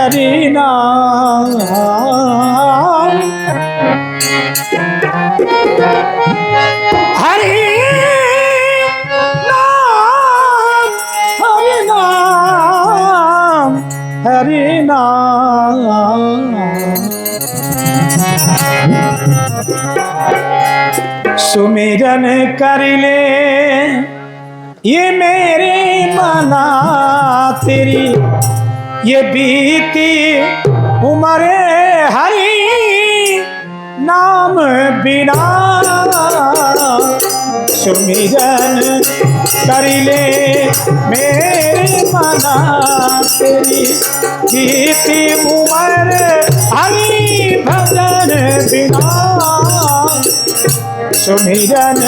हरि नाम हरि नाम हरि नाम हरि नाम सुमिरन कर ले ये मेरे मना तेरी ये बीती उम्र हरि नाम बिना सुमिरन कर ले मेरे मना तेरी बीती उम्र हरि भजन बिना सुमिरन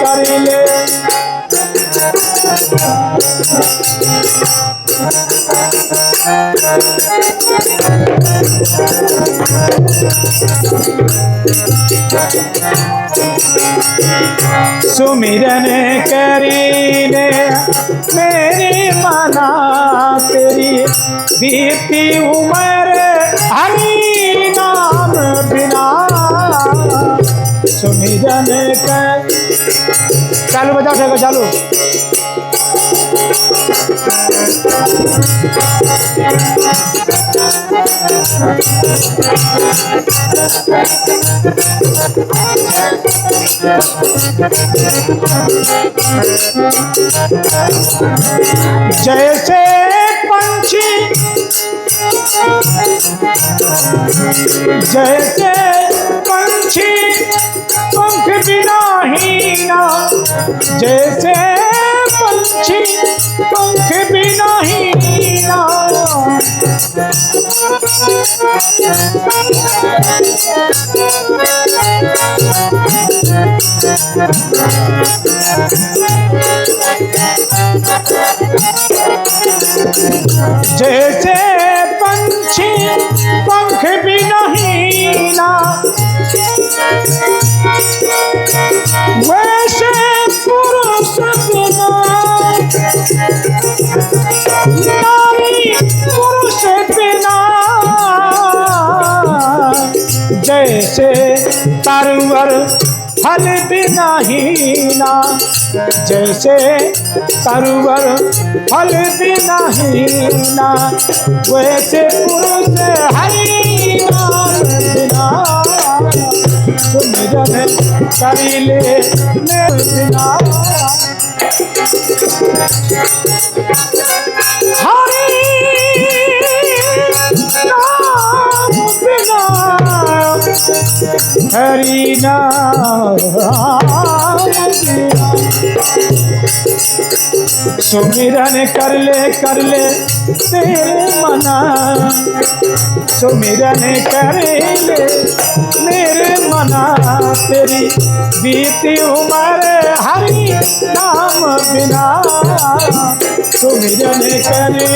कर ले सुमिरन करीने मेरी मना तेरी बीती उम्र हरि नाम बिना सुमिरन कर चालू बजाओ ठेका चालू जैसे पंछी जैसे पंछी पंख बिना हीना जैसे पंछी पंख बिना हीना जैसे पंछी पंख बिना हीना वैसे पुरुष बिना नारी पुरुष बिना जैसे तरवर फल बिना हीना जैसे तरवर फल बिना हीना वैसे पुरुष हरि नाम बिना सुमिरन कर ले मेरे बिना हरि नाम बिना हरि नाम बिना सुमिरन कर ले तेरे मना सुमिरन कर ले मेरे मना तेरी बीती उम्र हरि नाम बिना सुमिरन करे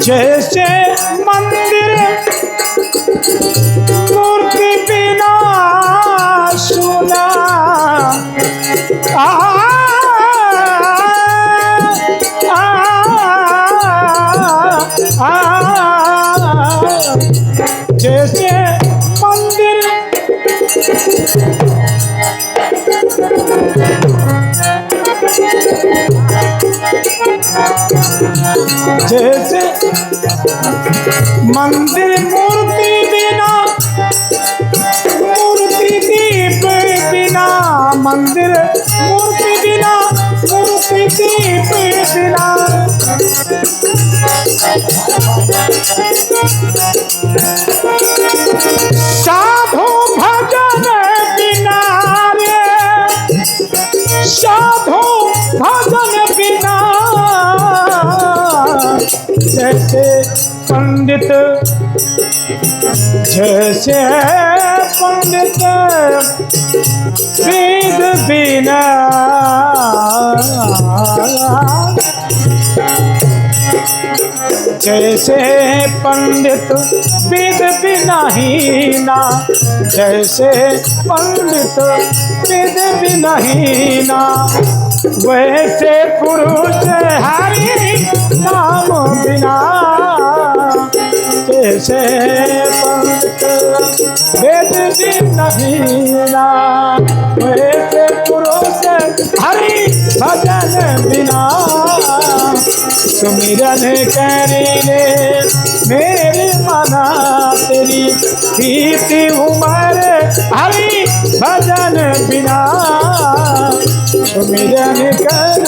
जैसे मंदिर मूर्ति बिना सुना जैसे मंदिर जैसे मंदिर मूर्ति बिना मूर्ति दीप बिना मंदिर मूर्ति बिना मूर्ति दीप बिना साधु भजन बिना रे साधु भजन बिना जैसे पंडित वेद बिना जैसे पंडित वेद विनाहीना, जैसे पंडित वेद विनाहीना, वैसे पुरुष हरि नाम बिना। जैसे पंडित वेद विनाहीना, वैसे पुरुष हरि भजन बिना। सुमिरन करीने मेरे मना, तेरी बीती उम्र हरि भजन बिना। सुमिरन कर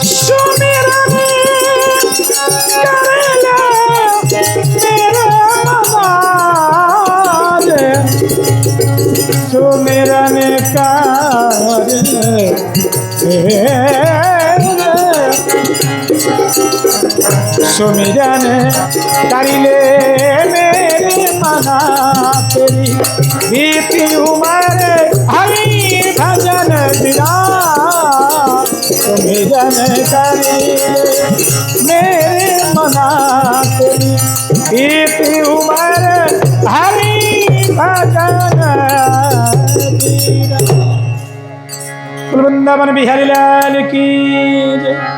सुमिरन कर ले मेरे मना, सुमिरन कर सुमिरन करिले मेरे मना, तेरी बीती उम्र हरि भजन बिना। सुमिरन करिले मेरे मना, तेरी बीती उम्र हरि भजन बिना। वृंदावन बिहारी लाल की जय।